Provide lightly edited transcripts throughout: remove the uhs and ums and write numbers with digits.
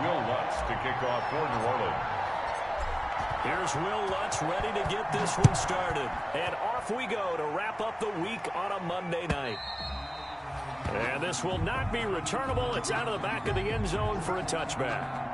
Will Lutz to kick off for New Orleans. Here's Will Lutz ready to get this one started. And off we go to wrap up the week on a Monday night. And this will not be returnable. It's out of the back of the end zone for a touchback.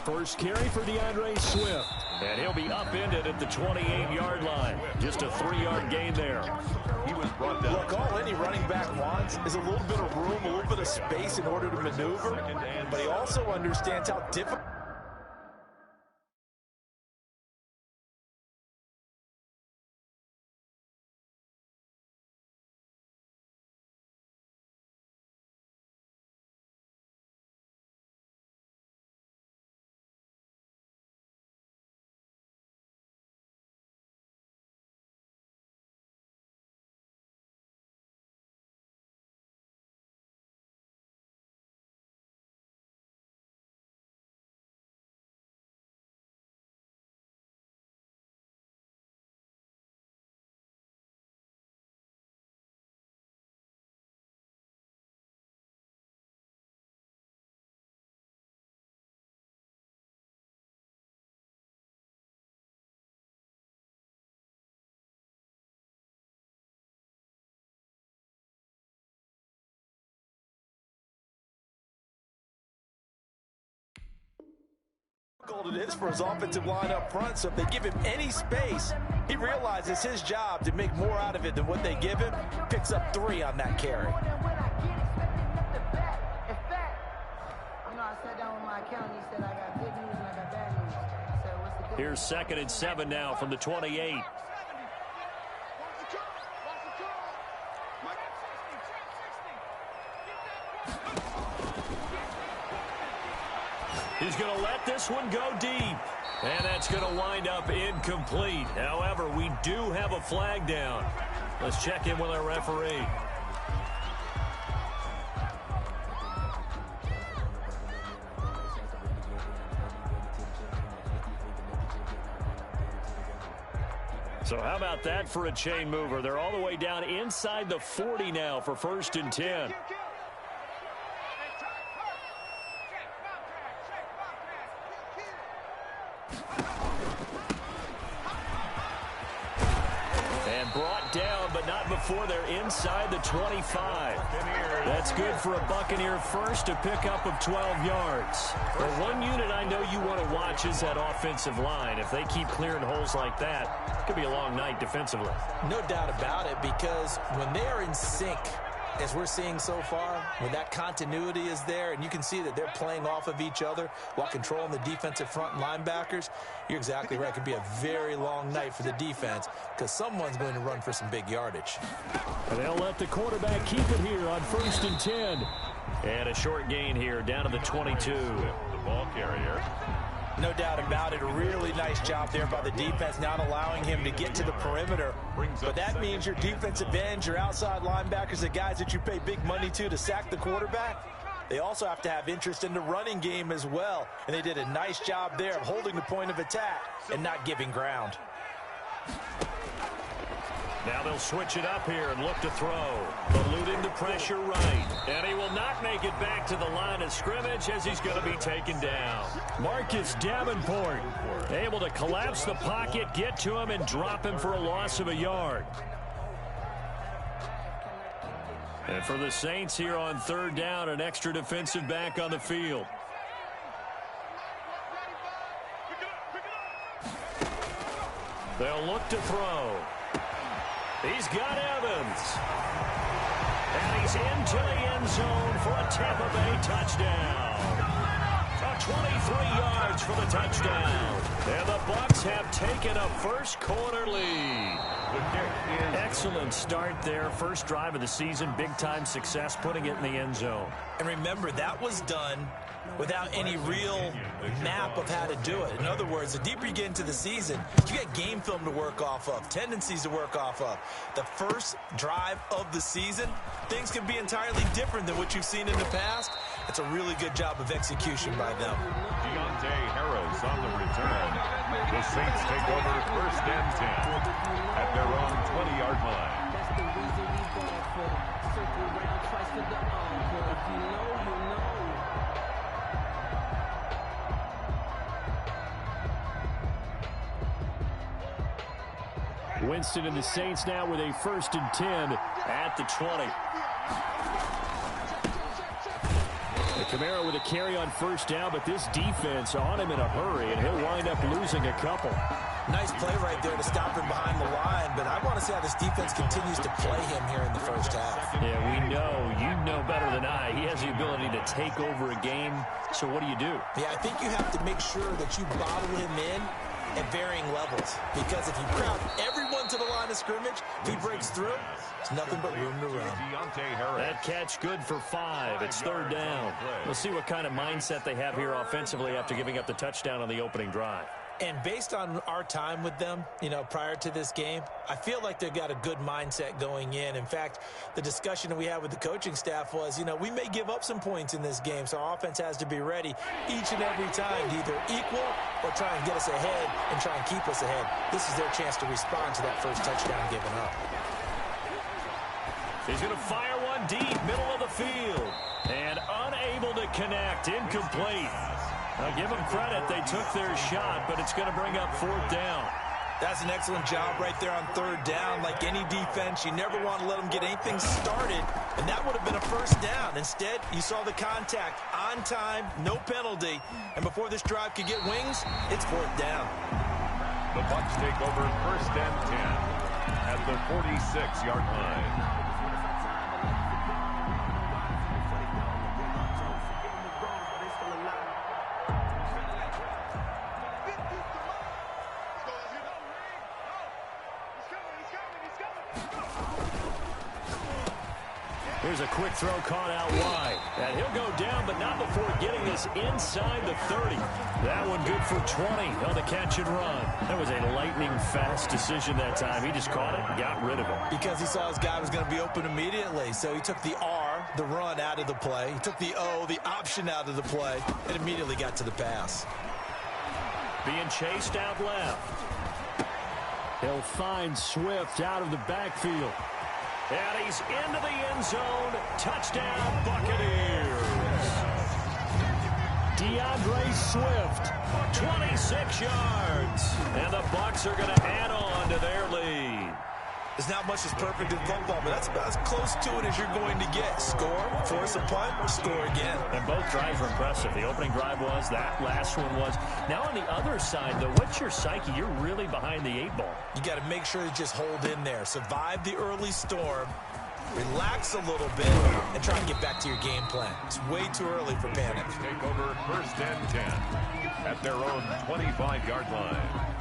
First carry for DeAndre Swift. And he'll be upended at the 28-yard line. Just a 3-yard gain there. He was brought down. Look, all any running back wants is a little bit of room, a little bit of space in order to maneuver. But he also understands how difficult. It is for his offensive line up front, so if they give him any space, he realizes his job to make more out of it than what they give him. Picks up 3 on that carry. Here's 2nd and 7 now from the 28. He's going to let this one go deep. And that's going to wind up incomplete. However, we do have a flag down. Let's check in with our referee. So how about that for a chain mover? They're all the way down inside the 40 now for 1st and 10. Brought down, but not before they're inside the 25. That's good for a Buccaneer first, a pickup of 12 yards. The one unit I know you want to watch is that offensive line. If they keep clearing holes like that, it could be a long night defensively. No doubt about it, because when they are in sync, as we're seeing so far, when that continuity is there and you can see that they're playing off of each other while controlling the defensive front and linebackers, you're exactly right. It could be a very long night for the defense because someone's going to run for some big yardage. And they'll let the quarterback keep it here on 1st and 10. And a short gain here down to the 22. The ball carrier. No doubt about it. A really nice job there by the defense, not allowing him to get to the perimeter. But that means your defensive ends, your outside linebackers, the guys that you pay big money to sack the quarterback, they also have to have interest in the running game as well. And they did a nice job there of holding the point of attack and not giving ground. Now they'll switch it up here and look to throw. Eluding the pressure right. And he will not make it back to the line of scrimmage as he's going to be taken down. Marcus Davenport able to collapse the pocket, get to him, and drop him for a loss of a yard. And for the Saints here on 3rd down, an extra defensive back on the field. They'll look to throw. He's got Evans. And he's into the end zone for a Tampa Bay touchdown. 23 yards for the touchdown. And the Bucs have taken a first-quarter lead. Excellent start there. First drive of the season. Big-time success, putting it in the end zone. And remember, that was done without any real map of how to do it. In other words, the deeper you get into the season, you get game film to work off of, tendencies to work off of. The first drive of the season, things can be entirely different than what you've seen in the past. It's a really good job of execution by them. Deontay Harris on the return. The Saints take over 1st and 10 at their own 20-yard line. That's the reason we ball for. Circle round twice for the encore. If you know, you know. Winston and the Saints now with a 1st and 10 at the 20. Kamara with a carry on 1st down, but this defense on him in a hurry, and he'll wind up losing a couple. Nice play right there to stop him behind the line, but I want to see how this defense continues to play him here in the first half. Yeah, we know. You know better than I. He has the ability to take over a game, so what do you do? Yeah, I think you have to make sure that you bottle him in at varying levels, because if you crowd everyone to the line of scrimmage, if he breaks through, there's nothing but room to run. That catch good for 5. It's 3rd down. We'll see what kind of mindset they have here offensively after giving up the touchdown on the opening drive. And based on our time with them, prior to this game, I feel like they've got a good mindset going in. In fact, the discussion that we had with the coaching staff was, we may give up some points in this game, so our offense has to be ready each and every time to either equal or try and get us ahead and try and keep us ahead. This is their chance to respond to that first touchdown given up. He's going to fire one deep, middle of the field, and unable to connect, incomplete. Now, give them credit. They took their shot, but it's going to bring up 4th down. That's an excellent job right there on 3rd down. Like any defense, you never want to let them get anything started, and that would have been a 1st down. Instead, you saw the contact on time, no penalty, and before this drive could get wings, it's 4th down. The Bucs take over 1st and 10 at the 46-yard line. Here's a quick throw caught out wide. And he'll go down, but not before getting this inside the 30. That one good for 20 on the catch and run. That was a lightning-fast decision that time. He just caught it and got rid of it. Because he saw his guy was going to be open immediately. So he took the R, the run, out of the play. He took the O, the option, out of the play, and immediately got to the pass. Being chased out left. He'll find Swift out of the backfield. And he's into the end zone. Touchdown, Buccaneers. DeAndre Swift, 26 yards. And the Bucs are going to add on to their lead. There's not much that's perfect in football, but that's about as close to it as you're going to get. Score, force a punt, or score again. And both drives were impressive. The opening drive was, that last one was. Now on the other side, though, what's your psyche? You're really behind the 8 ball. You got to make sure to just hold in there. Survive the early storm, relax a little bit, and try and get back to your game plan. It's way too early for panic. Take over 1st and 10 at their own 25-yard line.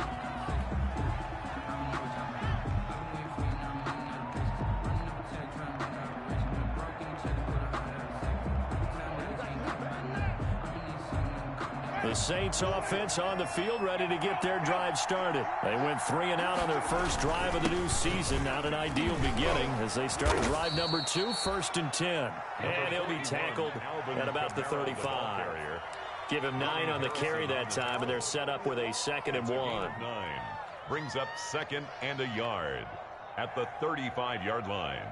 The Saints offense on the field, ready to get their drive started. They went 3 and out on their first drive of the new season. Not an ideal beginning as they start drive number 2, 1st and 10. And he'll be tackled at about the 35. Give him 9 on the carry that time, and they're set up with a 2nd and 1. 9 brings up 2nd and a yard at the 35-yard line.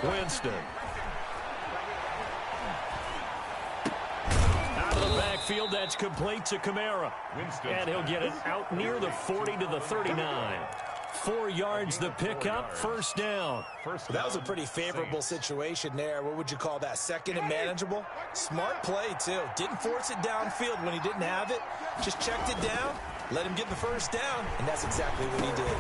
Winston. Out of the backfield, that's complete to Kamara. And he'll get it out near the 40 to the 39. 4 yards the pickup, 1st down. That was a pretty favorable situation there. What would you call that? 2nd and manageable? Smart play, too. Didn't force it downfield when he didn't have it. Just checked it down, let him get the 1st down, and that's exactly what he did.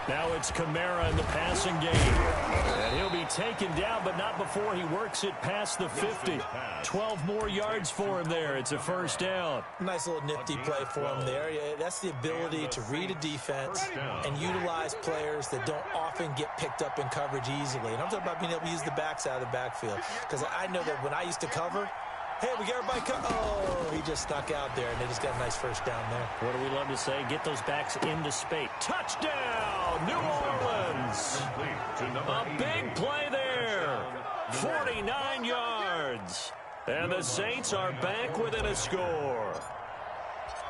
Now it's Kamara in the passing game. And he'll be taken down, but not before he works it past the 50. 12 more yards for him there. It's a first down. Nice little nifty play for him there. Yeah, that's the ability to read a defense and utilize players that don't often get picked up in coverage easily. And I'm talking about being able to use the backs out of the backfield. Because I know that when I used to cover, hey, we got everybody Oh, he just stuck out there, and they just got a nice first down there. What do we love to say? Get those backs into space. Touchdown, New Orleans. A big play there. 49 yards. And the Saints are back within a score.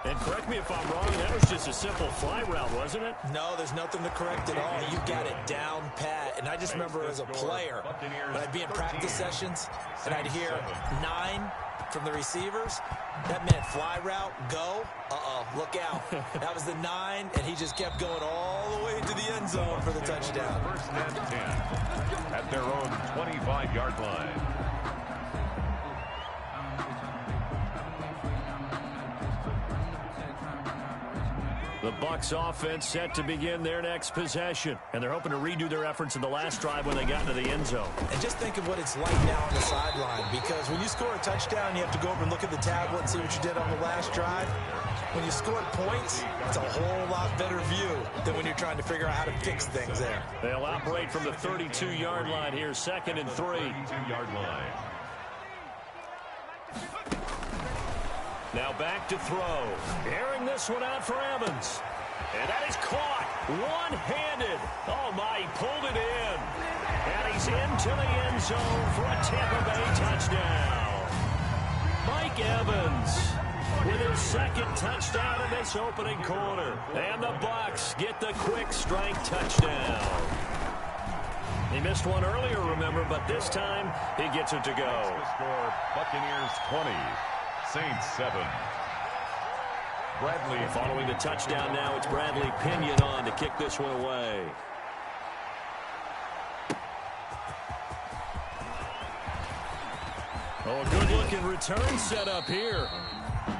And correct me if I'm wrong, that was just a simple fly route, wasn't it? No, there's nothing to correct at all. You got it down pat. And I just remember as a player, when I'd be in practice sessions, and I'd hear 9 from the receivers, that meant fly route, go, look out. That was the 9, and he just kept going all the way to the end zone for the touchdown. First and 10 at their own 25-yard line. The Bucs offense set to begin their next possession. And they're hoping to redo their efforts in the last drive when they got into the end zone. And just think of what it's like now on the sideline. Because when you score a touchdown, you have to go over and look at the tablet and see what you did on the last drive. When you scored points, it's a whole lot better view than when you're trying to figure out how to fix things there. They'll operate from the 32-yard line here, 2nd and 3. 32-yard line. Now back to throw. Airing this one out for Evans. And that is caught. One-handed. Oh, my, he pulled it in. And he's into the end zone for a Tampa Bay touchdown. Mike Evans with his 2nd touchdown in this opening quarter. And the Bucs get the quick strike touchdown. He missed one earlier, remember, but this time he gets it to go. Score Buccaneers 20. Saints 7. Bradley following the touchdown now. It's Bradley Pinion on to kick this one away. Oh, a good-looking return set up here.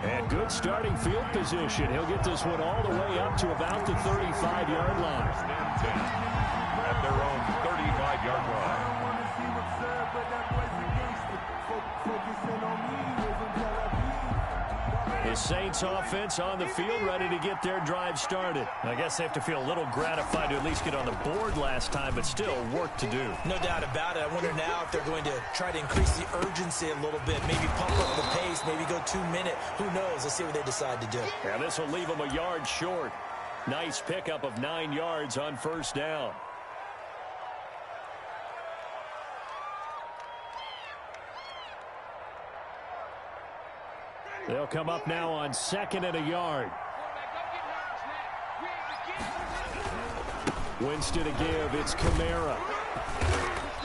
And good starting field position. He'll get this one all the way up to about the 35-yard line. At their own 35-yard line. The Saints offense on the field, ready to get their drive started. I guess they have to feel a little gratified to at least get on the board last time, but still work to do. No doubt about it. I wonder now if they're going to try to increase the urgency a little bit, maybe pump up the pace, maybe go 2-minute. Who knows? Let's see what they decide to do. Yeah, this will leave them a yard short. Nice pickup of 9 yards on first down. They'll come up now on 2nd and a yard. Winston to give. It's Kamara.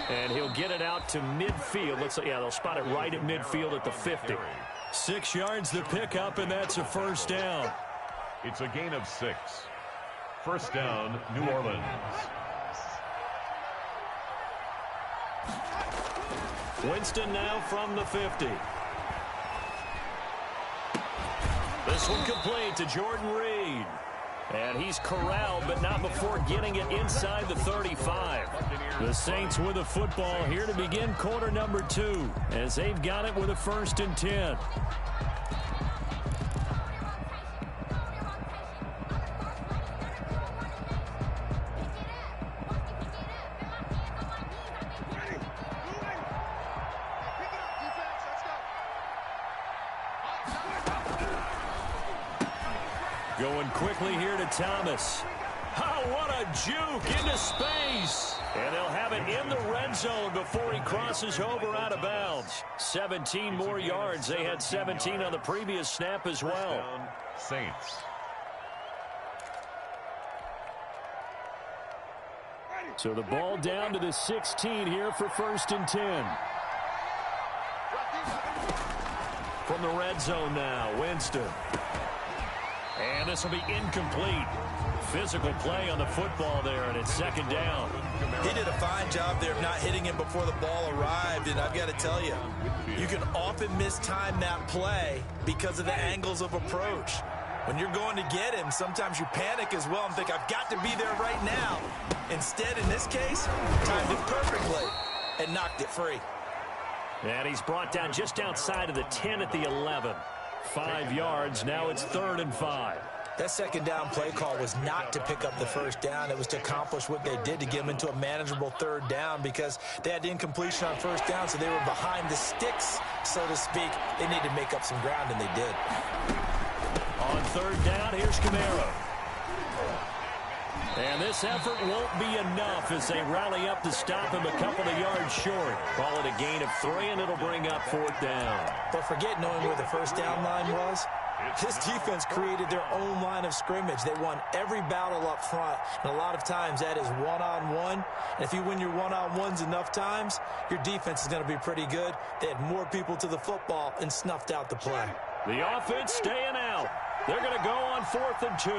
And he'll get it out to midfield. Looks like, yeah, they'll spot it right at midfield at the 50. 6 yards the pickup, and that's a first down. It's a gain of 6. First down, New Orleans. Winston now from the 50. This one complete to Jordan Reed. And he's corralled, but not before getting it inside the 35. The Saints with a football here to begin quarter number 2, as they've got it with a 1st and 10. Going quickly here to Thomas. Oh, what a juke into space. And they'll have it in the red zone before he crosses over out of bounds. 17 more yards. They had 17 on the previous snap as well. Saints. So the ball down to the 16 here for 1st and 10. From the red zone now, Winston. And this will be incomplete. Physical play on the football there, and it's 2nd down. He did a fine job there of not hitting him before the ball arrived, and I've got to tell you, you can often mistime that play because of the angles of approach. When you're going to get him, sometimes you panic as well and think, I've got to be there right now. Instead, in this case, timed it perfectly. and knocked it free. And he's brought down just outside of the 10 at the 11. 5 yards. Now it's 3rd and 5. That second down play call was not to pick up the first down. It was to accomplish what they did to get them into a manageable 3rd down because they had incompletion on first down, so they were behind the sticks, so to speak. They needed to make up some ground, and they did. On 3rd down, here's Camaro. And this effort won't be enough as they rally up to stop him a couple of yards short. Call it a gain of 3, and it'll bring up 4th down. But forget knowing where the first down line was. This defense created their own line of scrimmage. They won every battle up front, and a lot of times that is one-on-one. And if you win your one-on-ones enough times, your defense is going to be pretty good. They had more people to the football and snuffed out the play. The offense staying out. They're going to go on 4th and 2.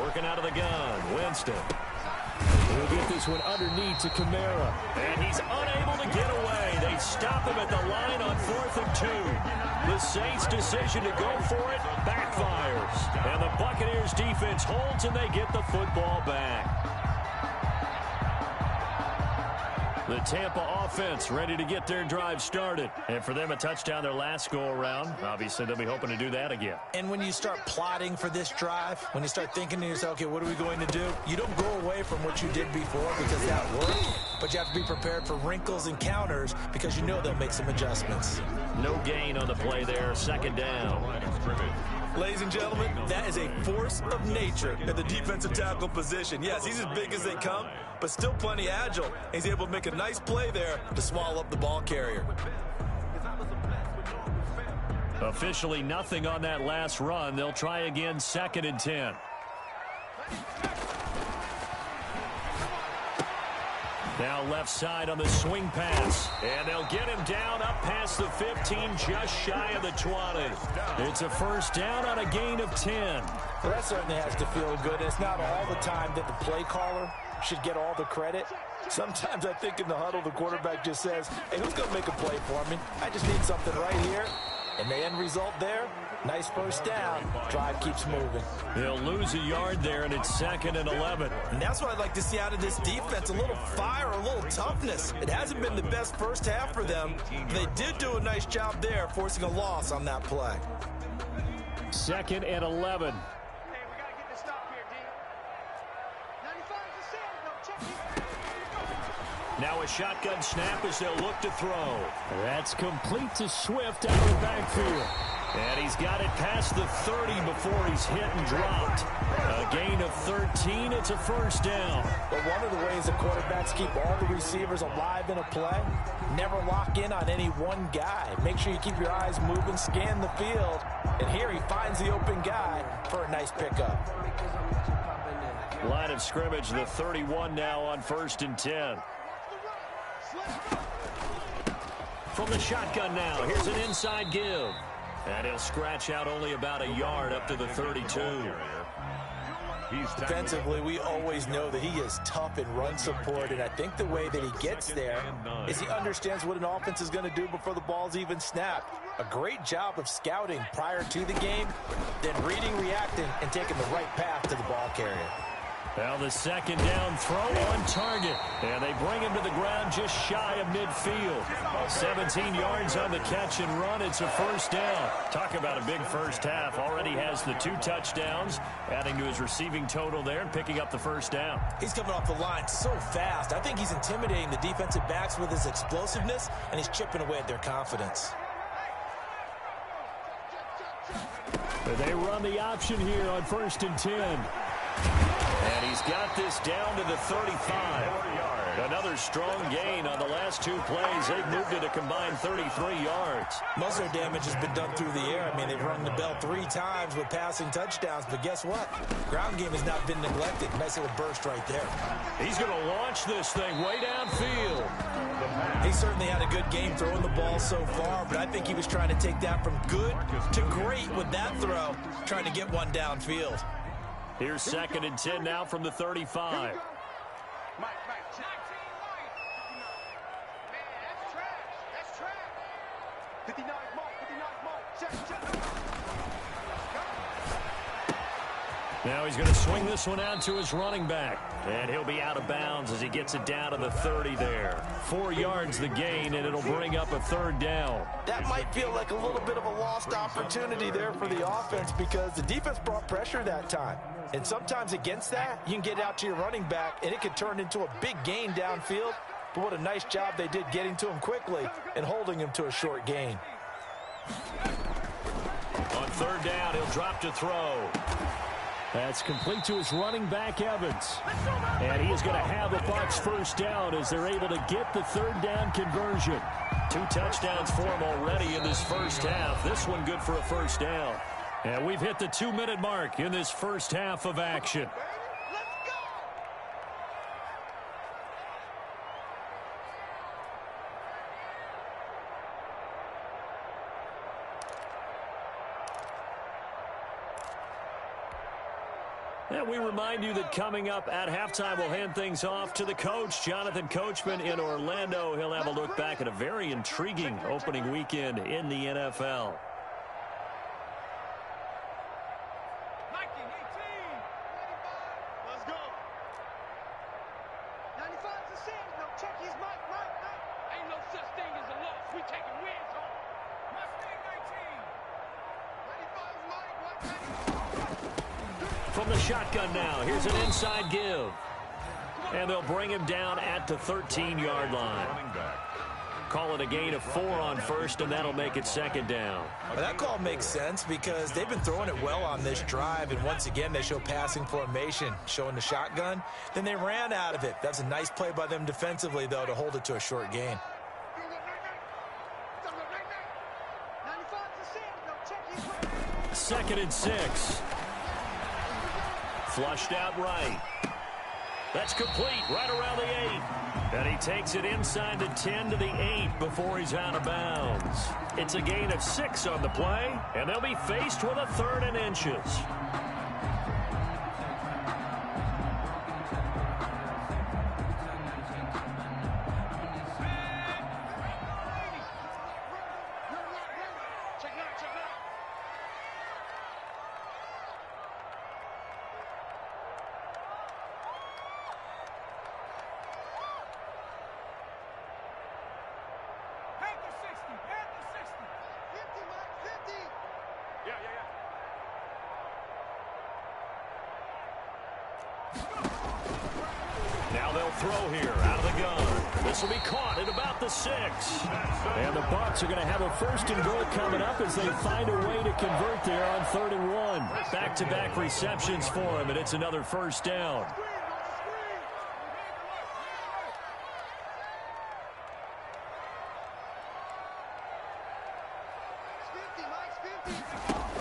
Working out of the gun, Winston. He'll get this one underneath to Camaro. And he's unable to get away. They stop him at the line on 4th and 2. The Saints' decision to go for it backfires. And the Buccaneers' defense holds, and they get the football back. The Tampa offense ready to get their drive started. And for them, a touchdown their last go-around. Obviously, they'll be hoping to do that again. And when you start plotting for this drive, when you start thinking to yourself, okay, what are we going to do? You don't go away from what you did before because that worked. But you have to be prepared for wrinkles and counters because you know they'll make some adjustments. No gain on the play there. 2nd down. Ladies and gentlemen, that is a force of nature at the defensive tackle position. Yes, he's as big as they come, but still plenty agile. He's able to make a nice play there to swallow up the ball carrier. Officially nothing on that last run. They'll try again, 2nd and 10. Now left side on the swing pass. And they'll get him down up past the 15, just shy of the 20. It's a first down on a gain of 10. Well, that certainly has to feel good. It's not all the time that the play caller should get all the credit. Sometimes I think in the huddle, the quarterback just says, hey, who's going to make a play for me? I just need something right here. And the end result there, nice first down. Drive keeps moving. They'll lose a yard there, and it's 2nd and 11. And that's what I'd like to see out of this defense, a little fire, a little toughness. It hasn't been the best first half for them. They did do a nice job there, forcing a loss on that play. 2nd and 11. Now a shotgun snap as they'll look to throw. That's complete to Swift out of the backfield. And he's got it past the 30 before he's hit and dropped. A gain of 13. It's a first down. But one of the ways the quarterbacks keep all the receivers alive in a play, never lock in on any one guy. Make sure you keep your eyes moving, scan the field. And here he finds the open guy for a nice pickup. Line of scrimmage, the 31 now on 1st and 10. From the shotgun now, here's an inside give. And he'll scratch out only about a yard up to the 32. Defensively, we always know that he is tough in run support, and I think the way that he gets there is he understands what an offense is going to do before the ball's even snapped. A great job of scouting prior to the game, then reading, reacting, and taking the right path to the ball carrier. Now the 2nd down throw on target. And they bring him to the ground just shy of midfield. 17 yards on the catch and run. It's a first down. Talk about a big first half. Already has the 2 touchdowns, adding to his receiving total there and picking up the first down. He's coming off the line so fast. I think he's intimidating the defensive backs with his explosiveness, and he's chipping away at their confidence. They run the option here on 1st and 10. And he's got this down to the 35. Another strong gain on the last 2 plays. They've moved it a combined 33 yards. Most of their damage has been done through the air. I mean, they've rung the bell 3 times with passing touchdowns. But guess what? Ground game has not been neglected. Nice little burst right there. He's going to launch this thing way downfield. He certainly had a good game throwing the ball so far, but I think he was trying to take that from good to great with that throw, trying to get one downfield. Here's 2nd and 10 now from the 35. Now he's going to swing this one out to his running back. And he'll be out of bounds as he gets it down to the 30 there. 4 yards the gain, and it'll bring up a 3rd down. That might feel like a little bit of a lost opportunity there for the offense because the defense brought pressure that time. And sometimes against that, you can get out to your running back, and it could turn into a big gain downfield. But what a nice job they did getting to him quickly and holding him to a short gain. On 3rd down, he'll drop to throw. That's complete to his running back, Evans. And he is going to have a Bucs 1st down as they're able to get the 3rd down conversion. 2 touchdowns for him already in this first half. This one good for a 1st down. And we've hit the 2-minute mark in this first half of action. And we remind you that coming up at halftime, we'll hand things off to the coach, Jonathan Coachman in Orlando. He'll have a look back at a very intriguing opening weekend in the NFL. Let's go. 95 to Sam. No, check his mic. Ain't no such thing as a loss. We taking wins home. Mustang 19. 95 Mike. From the shotgun now, here's an inside give. And they'll bring him down at the 13-yard line. Call it a gain of 4 on 1st, and that'll make it 2nd down. Well, that call makes sense because they've been throwing it well on this drive, and once again they show passing formation, showing the shotgun. Then they ran out of it. That's a nice play by them defensively, though, to hold it to a short gain. 2nd and 6. Flushed out right. That's complete right around the 8. And he takes it inside the 10 to the 8 before he's out of bounds. It's a gain of 6 on the play, and they'll be faced with a 3rd and inches. Now they'll throw here out of the gun. This will be caught at about the 6. And the Bucs are going to have a 1st and goal coming up as they find a way to convert there on 3rd and 1. Back-to-back receptions for him, and it's another 1st down.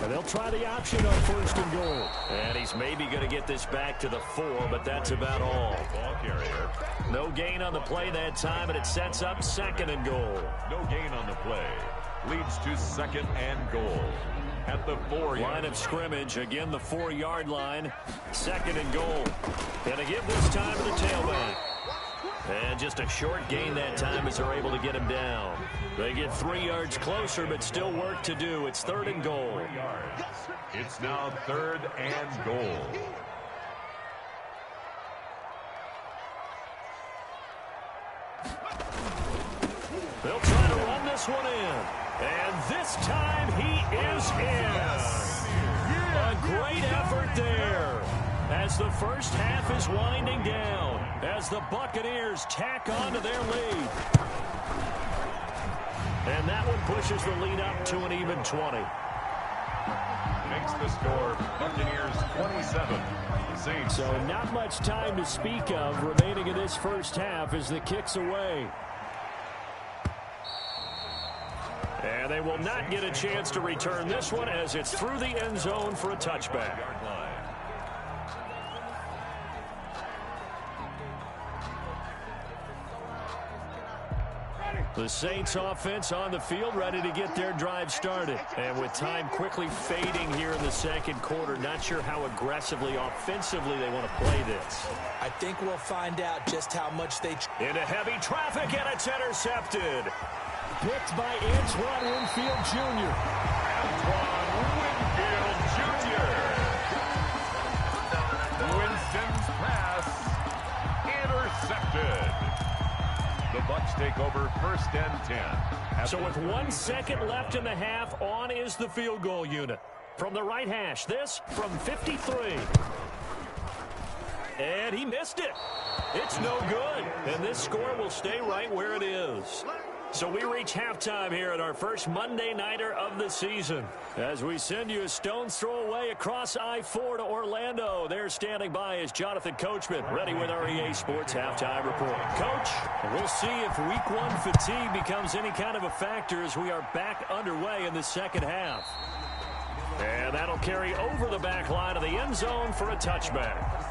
And they'll try the option on 1st and goal. And he's maybe going to get this back to the 4, but that's about all. Ball carrier. No gain on the play that time, and it sets up 2nd and goal. No gain on the play. Leads to 2nd and goal. At the 4-yard line of scrimmage, again the 4-yard line. 2nd and goal. And a give this time to the tailback. And just a short gain that time as they're able to get him down. They get 3 yards closer, but still work to do. It's 3rd and goal. It's now 3rd and goal. They'll try to run this one in. And this time he is in. A great effort there. As the first half is winding down, as the Buccaneers tack on to their lead. And that one pushes the lead up to an even 20. Makes the score Buccaneers 27. Saints. So not much time to speak of remaining in this first half as the kick's away. And they will not get a chance to return this one as it's through the end zone for a touchback. The Saints offense on the field ready to get their drive started. And with time quickly fading here in the second quarter, not sure how aggressively, offensively they want to play this. I think we'll find out just how much they... Into heavy traffic, and it's intercepted. Picked by Antoine Winfield Jr. Antoine Winfield Jr. take over 1st and 10. So with 1 second left in the half, on is the field goal unit. From the right hash, this from 53. And he missed it. It's no good. And this score will stay right where it is. So we reach halftime here at our first Monday Nighter of the season. As we send you a stone's throw away across I-4 to Orlando. There standing by is Jonathan Coachman, ready with our EA Sports Halftime Report. Coach, we'll see if Week 1 fatigue becomes any kind of a factor as we are back underway in the second half. And that'll carry over the back line of the end zone for a touchback.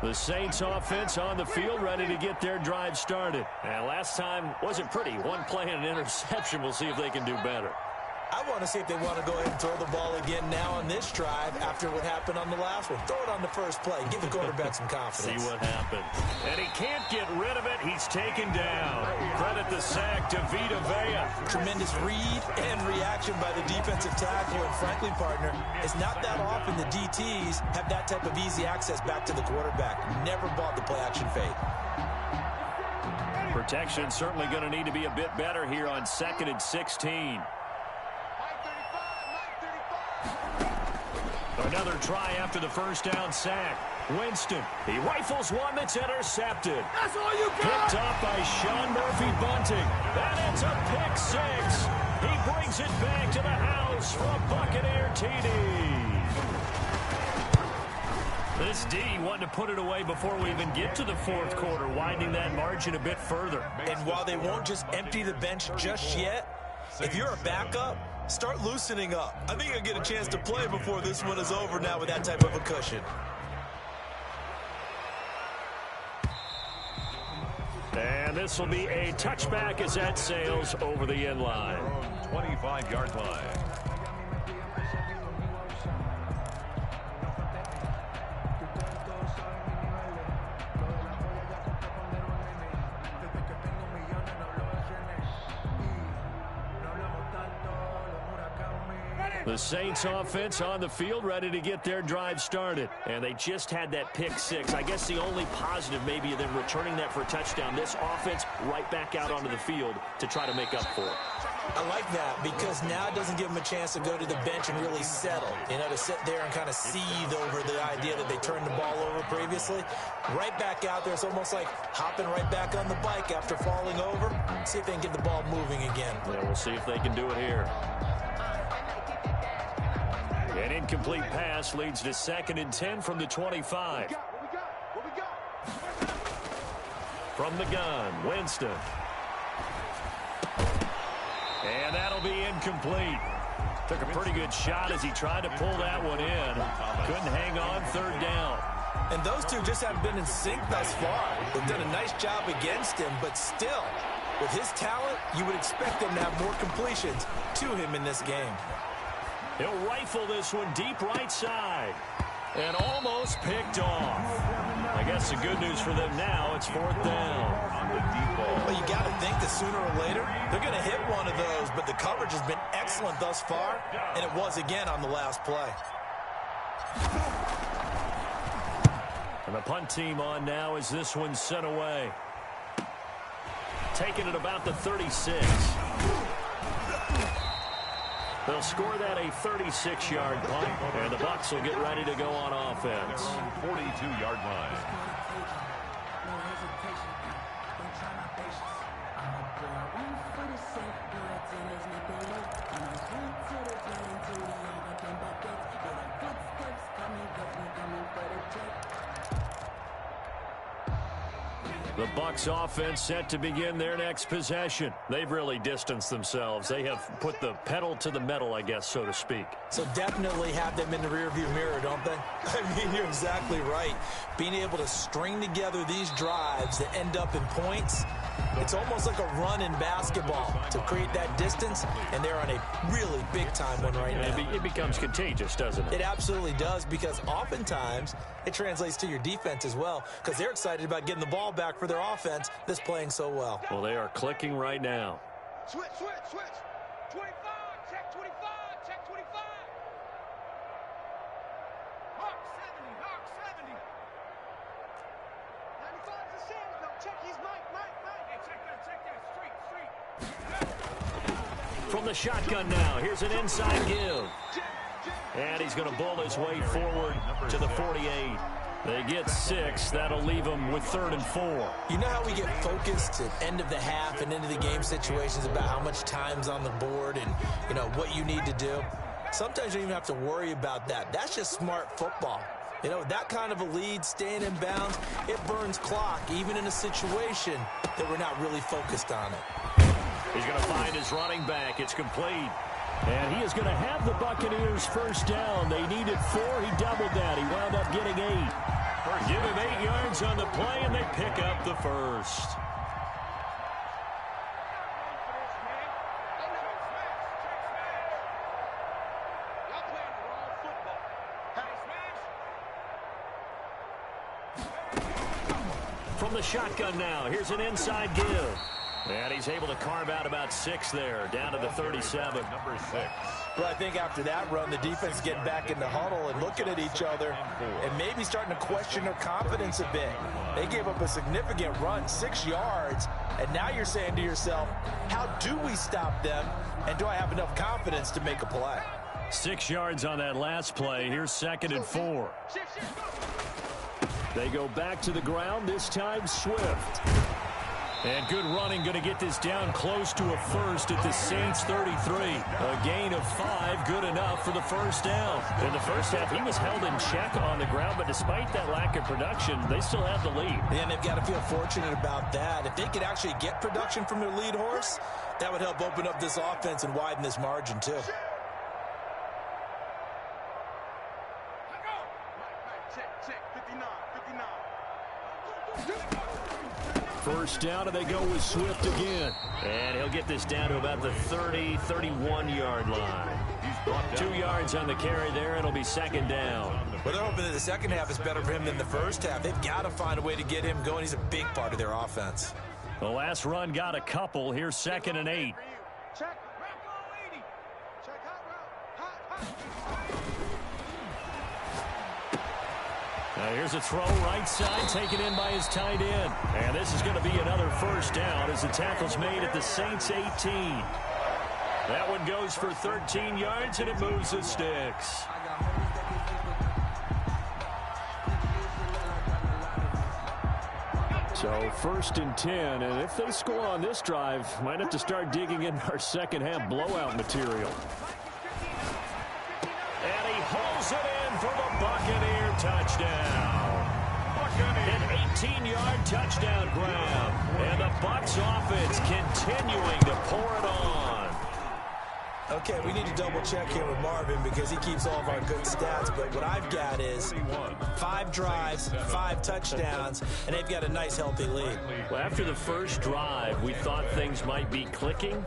The Saints offense on the field, ready to get their drive started. And last time wasn't pretty. One play and an interception. We'll see if they can do better. I want to see if they want to go ahead and throw the ball again now on this drive after what happened on the last one. Throw it on the first play. Give the quarterback some confidence. See what happens. And he can't get rid of it. He's taken down. Credit the sack to Vita Vea. Tremendous read and reaction by the defensive tackle. And frankly, partner, it's not that often the DTs have that type of easy access back to the quarterback. Never bought the play action fade. Protection certainly going to need to be a bit better here on 2nd and 16. Another try after the first down sack. Winston, he rifles one that's intercepted. That's all you got. Picked off by Sean Murphy-Bunting. That ends up pick 6. He brings it back to the house for a Buccaneer TD. This D wanted to put it away before we even get to the fourth quarter, widening that margin a bit further. And while they won't just empty the bench just yet, if you're a backup, start loosening up. I think you'll get a chance to play before this one is over now with that type of a cushion. And this will be a touchback as that sails over the end line. 25-yard line. The Saints offense on the field, ready to get their drive started. And they just had that pick 6. I guess the only positive maybe of them returning that for a touchdown. This offense right back out onto the field to try to make up for it. I like that because now it doesn't give them a chance to go to the bench and really settle. You know, to sit there and kind of seethe over the idea that they turned the ball over previously. Right back out there. It's almost like hopping right back on the bike after falling over. See if they can get the ball moving again. Yeah, we'll see if they can do it here. An incomplete pass leads to 2nd and 10 from the 25. From the gun, Winston. And that'll be incomplete. Took a pretty good shot as he tried to pull that one in. Couldn't hang on 3rd down. And those two just haven't been in sync thus far. They've done a nice job against him, but still, with his talent, you would expect them to have more completions to him in this game. He'll rifle this one deep right side. And almost picked off. I guess the good news for them now, it's 4th down. On the deep ball. Well, you got to think that sooner or later, they're going to hit one of those, but the coverage has been excellent thus far, and it was again on the last play. And the punt team on now as this one's sent away. Taking it about the 36. They'll score that a 36-yard punt, and the Bucs will get ready to go on offense. 42-yard line. The Bucs offense set to begin their next possession. They've really distanced themselves. They have put the pedal to the metal, I guess, so to speak. So definitely have them in the rearview mirror, don't they? I mean, you're exactly right. Being able to string together these drives that end up in points, it's almost like a run in basketball to create that distance, and they're on a really big-time one right now. It becomes contagious, doesn't it? It absolutely does, because oftentimes it translates to your defense as well, because they're excited about getting the ball back for their offense that's playing so well. Well, they are clicking right now. Switch. 25, Check 25. Check 25. Mark 70. Mark 70. 95's a sand. No, check his Mike. Hey, check that. Street. From the shotgun now, here's an inside give. And he's going to bull his way forward to the 48. They get 6. That'll leave them with 3rd and 4. You know how we get focused at end of the half and into the game situations about how much time's on the board and, you know, what you need to do? Sometimes you don't even have to worry about that. That's just smart football. You know, that kind of a lead, staying in bounds, it burns clock, even in a situation that we're not really focused on it. He's going to find his running back. It's complete. And he is going to have the Buccaneers first down. They needed 4. He doubled that. He wound up getting 8. Give him 8 yards on the play, and they pick up the first. From the shotgun now, here's an inside give. And he's able to carve out about 6 there, down to the 37. Number 6. Well, I think after that run, the defense getting back in the huddle and looking at each other and maybe starting to question their confidence a bit. They gave up a significant run, 6 yards, and now you're saying to yourself, how do we stop them, and do I have enough confidence to make a play? 6 yards on that last play. Here's 2nd and 4. They go back to the ground, this time Swift. And good running, going to get this down close to a first at the Saints 33. A gain of 5, good enough for the first down. In the first half, he was held in check on the ground, but despite that lack of production, they still have the lead. And they've got to feel fortunate about that. If they could actually get production from their lead horse, that would help open up this offense and widen this margin too. Check 59. First down, and they go with Swift again. And he'll get this down to about the 30, 31-yard line. 2 yards on the carry there. It'll be 2nd down. Well, they're hoping that the second half is better for him than the first half. They've got to find a way to get him going. He's a big part of their offense. The last run got a couple. Here's 2nd and 8. Check. Rack 80. Check hot route. Hot. Now here's a throw right side, taken in by his tight end. And this is going to be another first down as the tackle's made at the Saints 18. That one goes for 13 yards, and it moves the sticks. So 1st and 10, and if they score on this drive, might have to start digging in our second half blowout material. And he holds it in for the Buccaneer touchdown. An 18-yard touchdown grab. And the Bucs offense continuing to pour it on. Okay, we need to double check here with Marvin because he keeps all of our good stats, but what I've got is 5 drives, 5 touchdowns, and they've got a nice healthy lead. Well, after the first drive, we thought things might be clicking.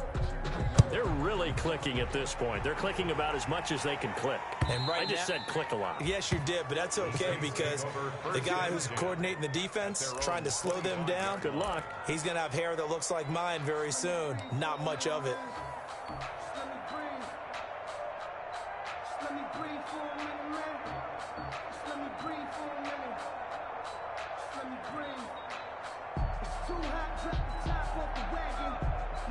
They're really clicking at this point. They're clicking about as much as they can click. And right I just said click a lot. Yes, you did, but that's okay because the guy who's coordinating the defense, trying to slow them down, Good luck. he's going to have hair that looks like mine very soon. Not much of it. Let me breathe for a minute, man. Just let me breathe for a minute. Just let me breathe. It's too hot, drop the top off the wagon.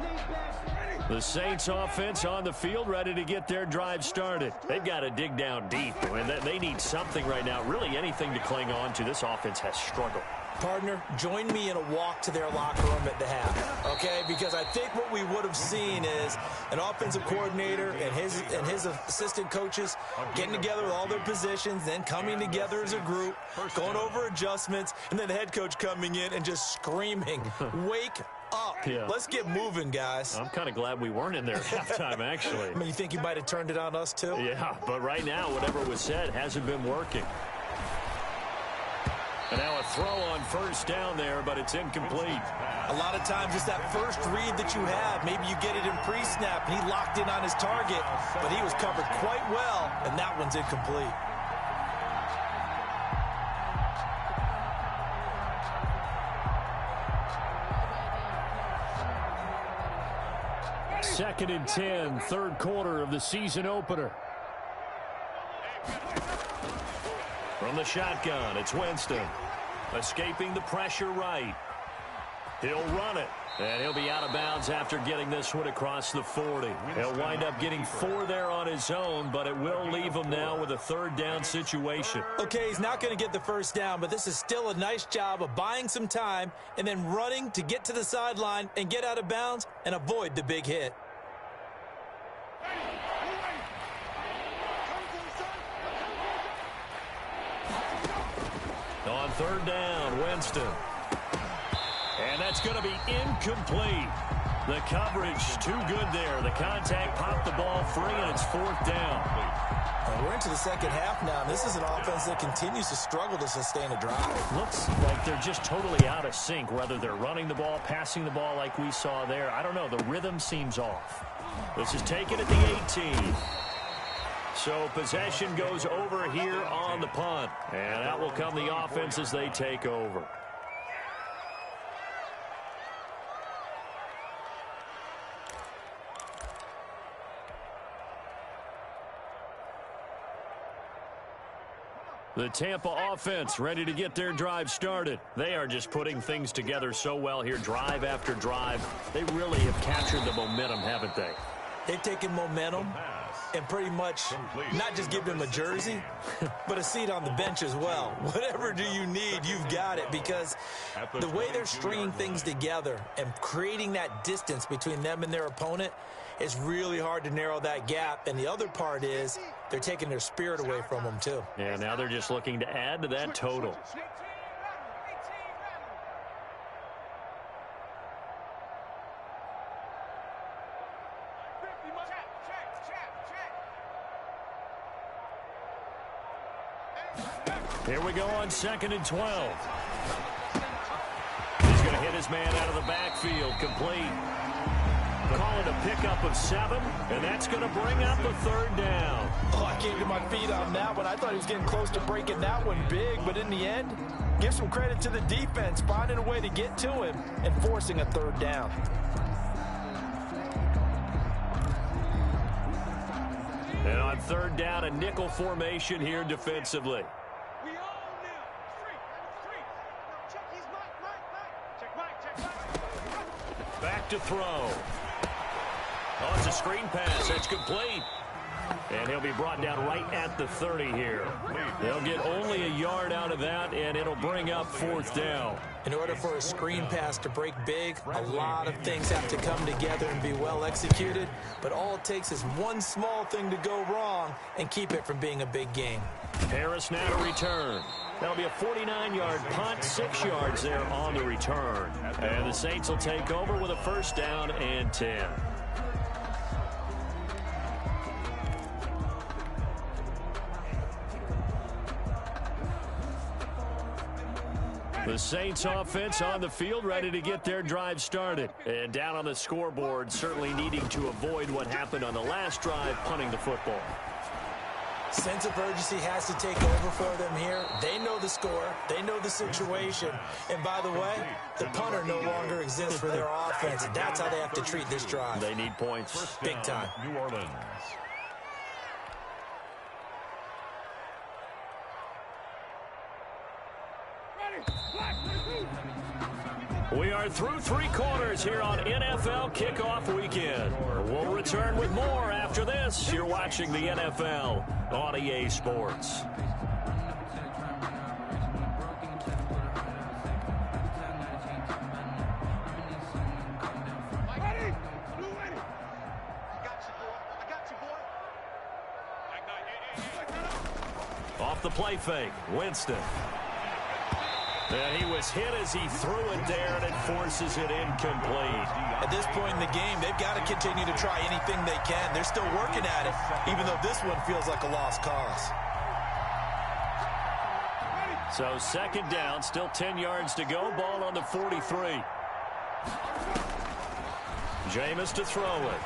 Lay back. The Saints offense on the field, ready to get their drive started. They've got to dig down deep. I mean, they need something right now, really anything to cling on to. This offense has struggled. Partner, join me in a walk to their locker room at the half, okay? Because I think what we would have seen is an offensive coordinator and his assistant coaches getting together with all their positions, then coming together as a group, going over adjustments, and then the head coach coming in and just screaming, wake up. Yeah. Let's get moving, guys. I'm kind of glad we weren't in there at halftime, actually. I mean, you think you might have turned it on us, too? Yeah, but right now, whatever was said hasn't been working. And now a throw on first down there, but it's incomplete. A lot of times it's that first read that you have. Maybe you get it in pre-snap, and he locked in on his target, but he was covered quite well, and that one's incomplete. 2nd and 10, third quarter of the season opener. From the shotgun, it's Winston. Escaping the pressure right. He'll run it. And he'll be out of bounds after getting this one across the 40. He'll wind up getting 4 there on his own, but it will leave him now with a third down situation. Okay, he's not going to get the first down, but this is still a nice job of buying some time and then running to get to the sideline and get out of bounds and avoid the big hit. On third down, Winston. And that's going to be incomplete. The coverage too good there. The contact popped the ball free, and it's 4th down. And we're into the second half now. This is an offense that continues to struggle to sustain a drive. Looks like they're just totally out of sync, whether they're running the ball, passing the ball like we saw there. I don't know. The rhythm seems off. This is taken at the 18. So possession goes over here on the punt. And out will come the offense as they take over. The Tampa offense ready to get their drive started. They are just putting things together so well here, drive after drive. They really have captured the momentum, haven't they? They've taken momentum and pretty much not just given him a jersey, but a seat on the bench as well. Whatever do you need, you've got it, because the way they're stringing things together and creating that distance between them and their opponent, it's really hard to narrow that gap. And the other part is they're taking their spirit away from them, too. Yeah, now they're just looking to add to that total. Here we go on 2nd and 12. He's going to hit his man out of the backfield, complete. Call it a pickup of 7, and that's going to bring up the third down. Oh, I came to my feet on that one. I thought he was getting close to breaking that one big, but in the end, give some credit to the defense, finding a way to get to him and forcing a third down. And on third down, a nickel formation here defensively. Back to throw. Oh, it's a screen pass. It's complete. And he'll be brought down right at the 30 here. They'll get only a yard out of that, and it'll bring up 4th down. In order for a screen pass to break big, a lot of things have to come together and be well executed. But all it takes is one small thing to go wrong and keep it from being a big game. Harris now to return. That'll be a 49-yard punt, 6 yards there on the return. And the Saints will take over with a 1st down and 10. The Saints offense on the field, ready to get their drive started. And down on the scoreboard, certainly needing to avoid what happened on the last drive, punting the football. Sense of urgency has to take over for them here. They know the score. They know the situation. And by the way, the punter no longer exists for their offense. And that's how they have to treat this drive. They need points. Big time. New Orleans. We are through 3 quarters here on NFL Kickoff Weekend. We'll return with more after this. You're watching the NFL on EA Sports. Off the play fake, Winston. And he was hit as he threw it there, and it forces it incomplete. At this point in the game, they've got to continue to try anything they can. They're still working at it, even though this one feels like a lost cause. So 2nd down, still 10 yards to go. Ball on the 43. Jameis to throw it.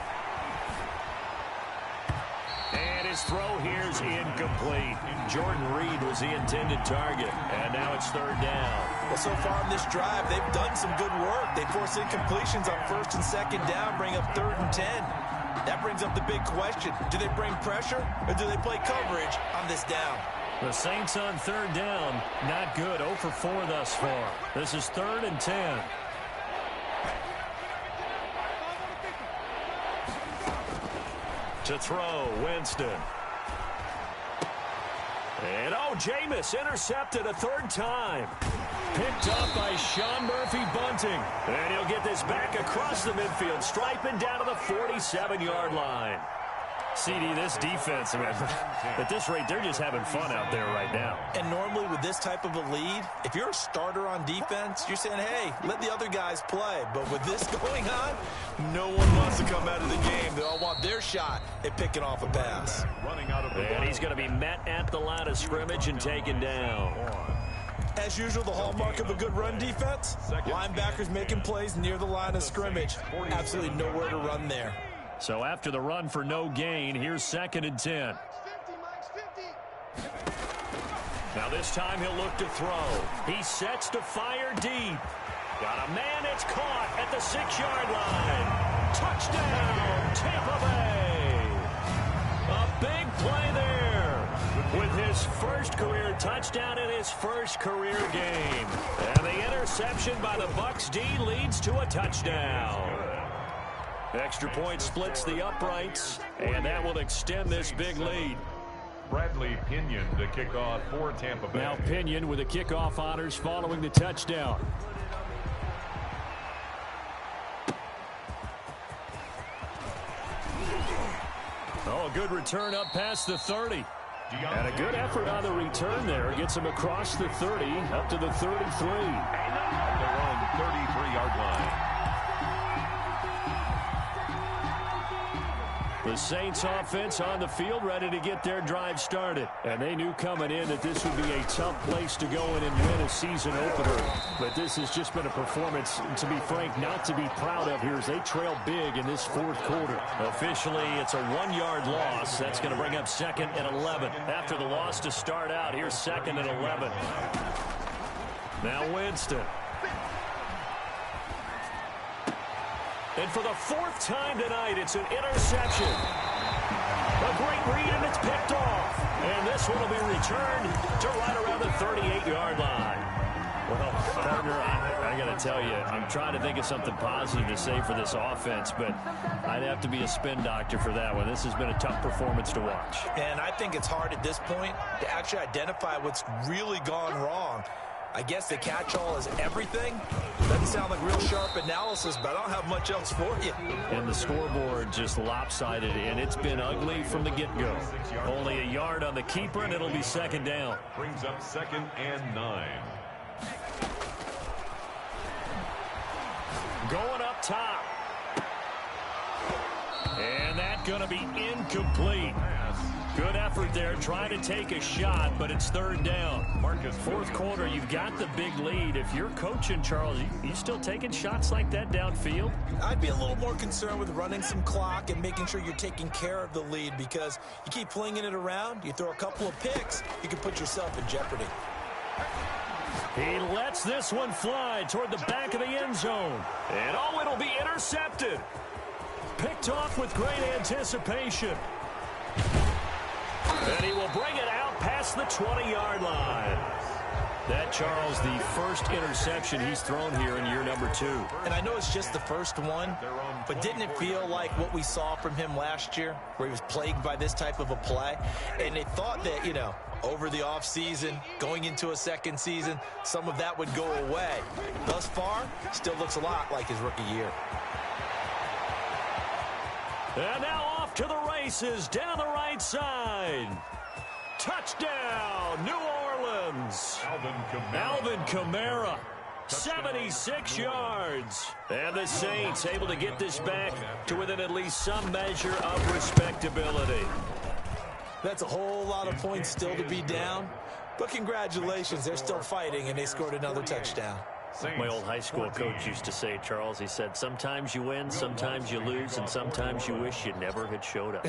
And his throw here is incomplete. Jordan Reed was the intended target. And now it's 3rd down. Well, so far in this drive, they've done some good work. They force incompletions on 1st and 2nd down, bring up 3rd and 10. That brings up the big question. Do they bring pressure or do they play coverage on this down? The Saints on third down. Not good. 0 for 4 thus far. This is 3rd and 10. To throw, Winston. And, Jameis intercepted a 3rd time. Picked up by Sean Murphy-Bunting. And he'll get this back across the midfield, striping down to the 47-yard line. CD, this defense, man, at this rate, they're just having fun out there right now. And normally with this type of a lead, if you're a starter on defense, you're saying, hey, let the other guys play. But with this going on, no one wants to come out of the game. They all want their shot at picking off a pass. And he's going to be met at the line of scrimmage and taken down. As usual, the hallmark of a good run defense, linebackers making plays near the line of scrimmage. Absolutely nowhere to run there. So after the run for no gain, here's 2nd and 10. Now this time he'll look to throw. He sets to fire deep. Got a man, it's caught at the 6-yard line. Touchdown, Tampa Bay. A big play there with his first career touchdown in his first career game. And the interception by the Bucs D leads to a touchdown. Extra point splits the uprights, and that will extend this big lead. Bradley Pinion to kick off for Tampa Bay. Now Pinion with the kickoff honors following the touchdown. A good return up past the 30. And a good effort on the return there. Gets him across the 30 up to the 33. At their own 33-yard line. The Saints offense on the field ready to get their drive started. And they knew coming in that this would be a tough place to go in and win a season opener. But this has just been a performance, to be frank, not to be proud of here as they trail big in this 4th quarter. Officially, it's a 1-yard loss. That's going to bring up 2nd and 11. After the loss to start out, here's 2nd and 11. Now Winston. And for the 4th time tonight, it's an interception. A great read, and it's picked off. And this one will be returned to right around the 38-yard line. Well, partner, I got to tell you, I'm trying to think of something positive to say for this offense, but I'd have to be a spin doctor for that one. This has been a tough performance to watch. And I think it's hard at this point to actually identify what's really gone wrong. I guess the catch-all is everything. Doesn't sound like real sharp analysis, but I don't have much else for you. And the scoreboard just lopsided, and it's been ugly from the get-go. Only a yard on the keeper, and it'll be 2nd down. Brings up 2nd and 9. Going up top. And that's going to be incomplete. Good effort there, trying to take a shot, but it's 3rd down. 4th quarter, you've got the big lead. If you're coaching, Charles, you still taking shots like that downfield? I'd be a little more concerned with running some clock and making sure you're taking care of the lead, because you keep flinging it around, you throw a couple of picks, you can put yourself in jeopardy. He lets this one fly toward the back of the end zone. And it'll be intercepted. Picked off with great anticipation. And he will bring it out past the 20-yard line. That, Charles, the first interception he's thrown here in year number 2. And I know it's just the first one, but didn't it feel like what we saw from him last year, where he was plagued by this type of a play? And they thought that, over the offseason, going into a second season, some of that would go away. Thus far, still looks a lot like his rookie year. And now off to the races, down the right side. Touchdown, New Orleans. Alvin Kamara, 76 yards. And the Saints able to get this back to within at least some measure of respectability. That's a whole lot of points still to be down. But congratulations, they're still fighting, and they scored another touchdown. My old high school coach used to say, Charles, he said, sometimes you win, sometimes you lose, and sometimes you wish you never had showed up.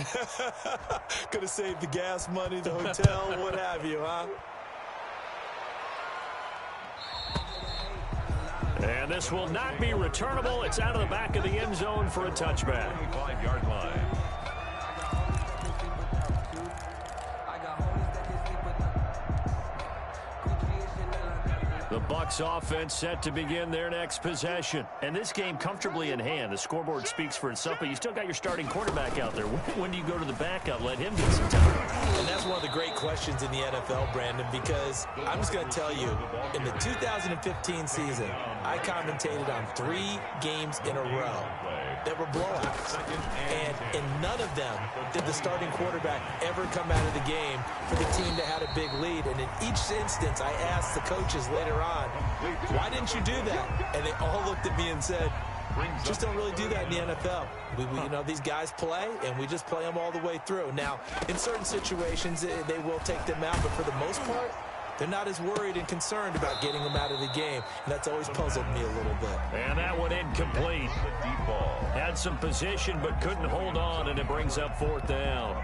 Could have saved the gas money, the hotel, what have you, huh? And this will not be returnable. It's out of the back of the end zone for a touchback. 25-yard line. The Bucs offense set to begin their next possession. And this game comfortably in hand. The scoreboard speaks for itself, but you still got your starting quarterback out there. When do you go to the backup? Let him get some time. And that's one of the great questions in the NFL, Brandon, because I'm just going to tell you, in the 2015 season, I commentated on 3 games in a row that were blowouts. And in none of them did the starting quarterback ever come out of the game for the team that had a big lead. And in each instance, I asked the coaches later on, why didn't you do that? And they all looked at me and said, just don't really do that in the NFL. You know, these guys play, and we just play them all the way through. Now, in certain situations, they will take them out, but for the most part, they're not as worried and concerned about getting them out of the game, and that's always puzzled me a little bit. And that one incomplete. Had some position, but couldn't hold on, and it brings up 4th down.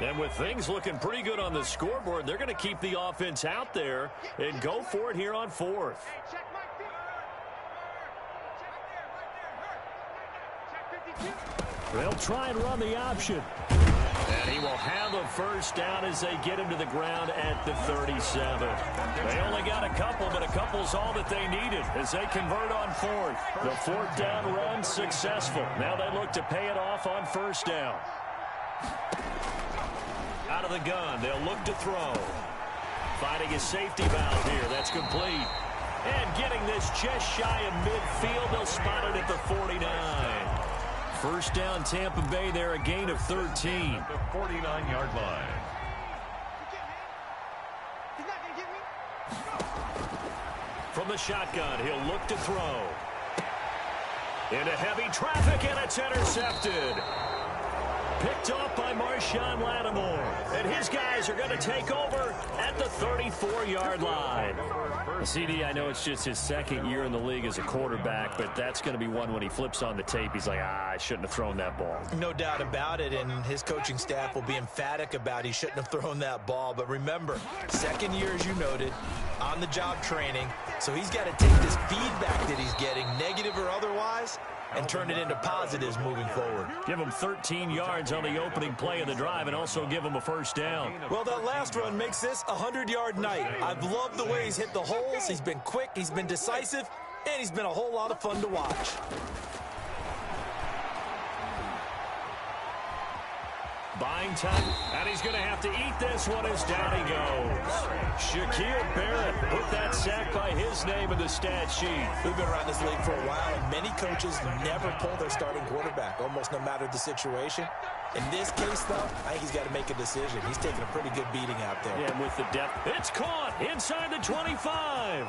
And with things looking pretty good on the scoreboard, they're going to keep the offense out there and go for it here on 4th. They'll try and run the option. And he will have a first down as they get him to the ground at the 37. They only got a couple, but a couple's all that they needed as they convert on 4th. The 4th down run successful. Now they look to pay it off on 1st down. Out of the gun, they'll look to throw. Finding his safety valve here. That's complete. And getting this just shy of midfield. They'll spot it at the 49. First down, Tampa Bay there, a gain of 13. The 49-yard line. From the shotgun, he'll look to throw. Into heavy traffic, and it's intercepted. Picked off by Marshawn Lattimore. And his guys are going to take over at the 34-yard line. CD, I know it's just his 2nd year in the league as a quarterback, but that's going to be one when he flips on the tape. He's like, I shouldn't have thrown that ball. No doubt about it, and his coaching staff will be emphatic about he shouldn't have thrown that ball. But remember, 2nd year, as you noted, on-the-job training, so he's got to take this feedback that he's getting, negative or otherwise, and turn it into positives moving forward. Give him 13 yards on the opening play of the drive and also give him a first down. Well, that last run makes this a 100-yard night. I've loved the way he's hit the holes. He's been quick, he's been decisive, and he's been a whole lot of fun to watch. Buying time, and he's going to have to eat this one as down he goes. Shaquille Barrett put that sack by his name in the stat sheet. We've been around this league for a while, and many coaches never pull their starting quarterback, almost no matter the situation. In this case, though, I think he's got to make a decision. He's taking a pretty good beating out there. Yeah, and with the depth, it's caught inside the 25.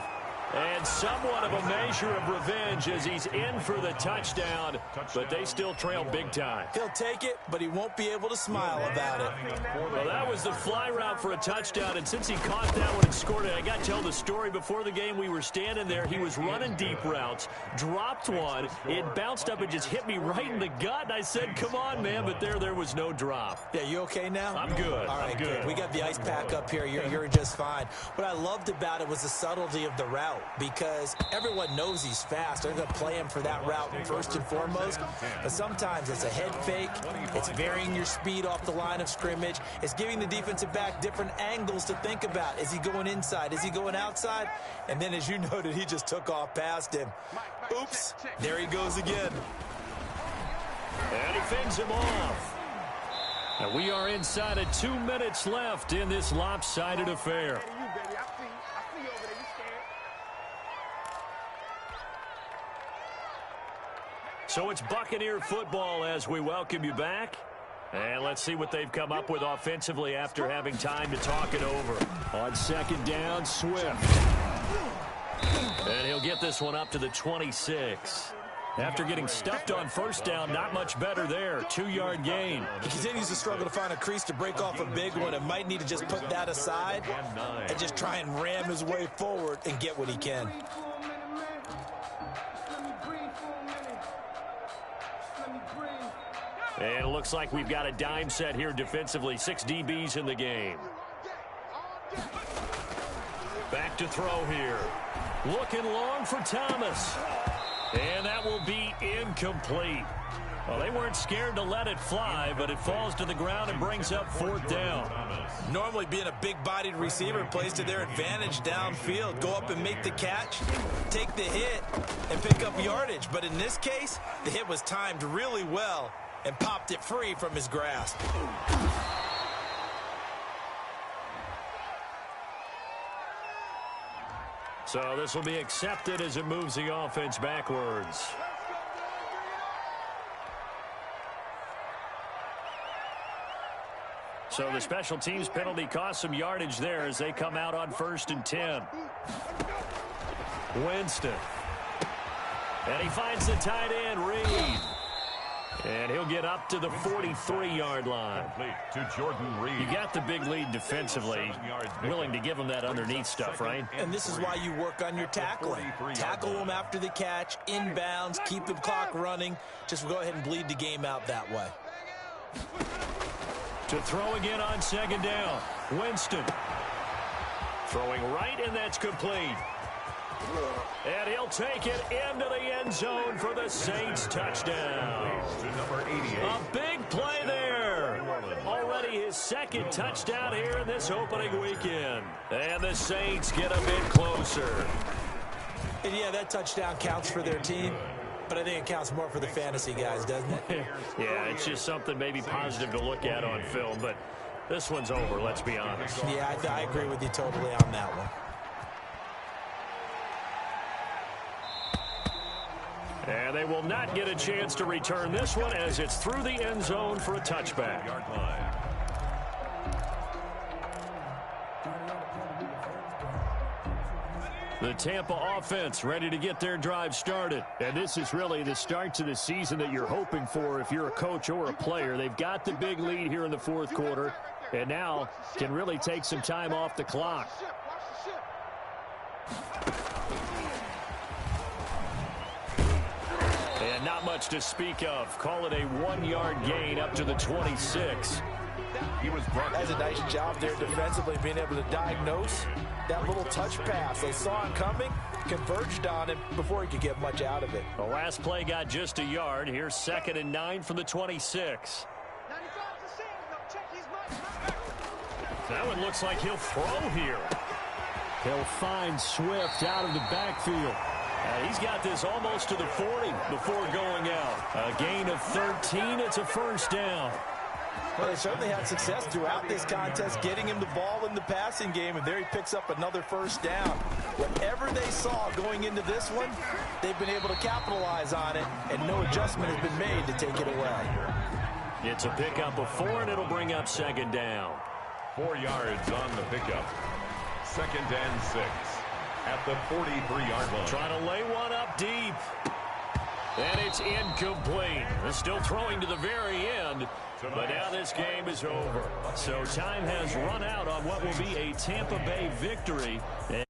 And somewhat of a measure of revenge as he's in for the touchdown, but they still trail big time. He'll take it, but he won't be able to smile about it. Well, that was the fly route for a touchdown, and since he caught that one and scored it, I got to tell the story. Before the game, we were standing there. He was running deep routes, dropped one. It bounced up and just hit me right in the gut, and I said, come on, man, but there was no drop. Yeah, you okay now? I'm good. All right, I'm good. We got the ice pack up here. You're just fine. What I loved about it was the subtlety of the route, because everyone knows he's fast. They're going to play him for that route first and foremost. But sometimes it's a head fake. It's varying your speed off the line of scrimmage. It's giving the defensive back different angles to think about. Is he going inside? Is he going outside? And then, as you noted, he just took off past him. Oops. There he goes again. And he fends him off. And we are inside of 2 minutes left in this lopsided affair. So it's Buccaneer football as we welcome you back. And let's see what they've come up with offensively after having time to talk it over. On second down, Swift. And he'll get this one up to the 26. After getting stuffed on first down, not much better there. 2-yard gain. He continues to struggle to find a crease to break off a big one and might need to just put that aside and just try and ram his way forward and get what he can. And it looks like we've got a dime set here defensively. 6 DBs in the game. Back to throw here. Looking long for Thomas. And that will be incomplete. Well, they weren't scared to let it fly, but it falls to the ground and brings up fourth down. Normally being a big-bodied receiver plays to their advantage downfield. Go up and make the catch, take the hit, and pick up yardage. But in this case, the hit was timed really well and popped it free from his grasp. So this will be accepted as it moves the offense backwards. So the special teams penalty cost some yardage there as they come out on 1st and 10. Winston. And he finds the tight end, Reed. And he'll get up to the 43-yard line. To Jordan Reed. You got the big lead defensively. Willing to give him that underneath stuff, right? And this is why you work on your tackling. Tackle him after the catch, inbounds, keep the clock running. Just go ahead and bleed the game out that way. To throw again on 2nd down. Winston. Throwing right, and that's complete. And he'll take it into the end zone for the Saints touchdown. Number 88. A big play there. Already his 2nd touchdown here in this opening weekend. And the Saints get a bit closer. And yeah, that touchdown counts for their team. But I think it counts more for the fantasy guys, doesn't it? Yeah, it's just something maybe positive to look at on film. But this one's over, let's be honest. Yeah, I agree with you totally on that one. And they will not get a chance to return this one as it's through the end zone for a touchback. Yard line. The Tampa offense ready to get their drive started. And this is really the start to the season that you're hoping for if you're a coach or a player. They've got the big lead here in the 4th quarter and now can really take some time off the clock. And not much to speak of. Call it a 1-yard gain up to the 26. That's a nice job there defensively, being able to diagnose that little touch pass. They saw it coming, converged on it before he could get much out of it. The last play got just a yard. Here's 2nd and 9 from the 26. That one looks like he'll throw here. He'll find Swift out of the backfield. He's got this almost to the 40 before going out. A gain of 13. It's a 1st down. Well, they certainly had success throughout this contest, getting him the ball in the passing game, and there he picks up another 1st down. Whatever they saw going into this one, they've been able to capitalize on it, and no adjustment has been made to take it away. It's a pickup of 4, and it'll bring up 2nd down. 4 yards on the pickup. 2nd and 6 at the 43-yard line. Trying to lay one up deep. And it's incomplete. They're still throwing to the very end. But now this game is over. So time has run out on what will be a Tampa Bay victory. And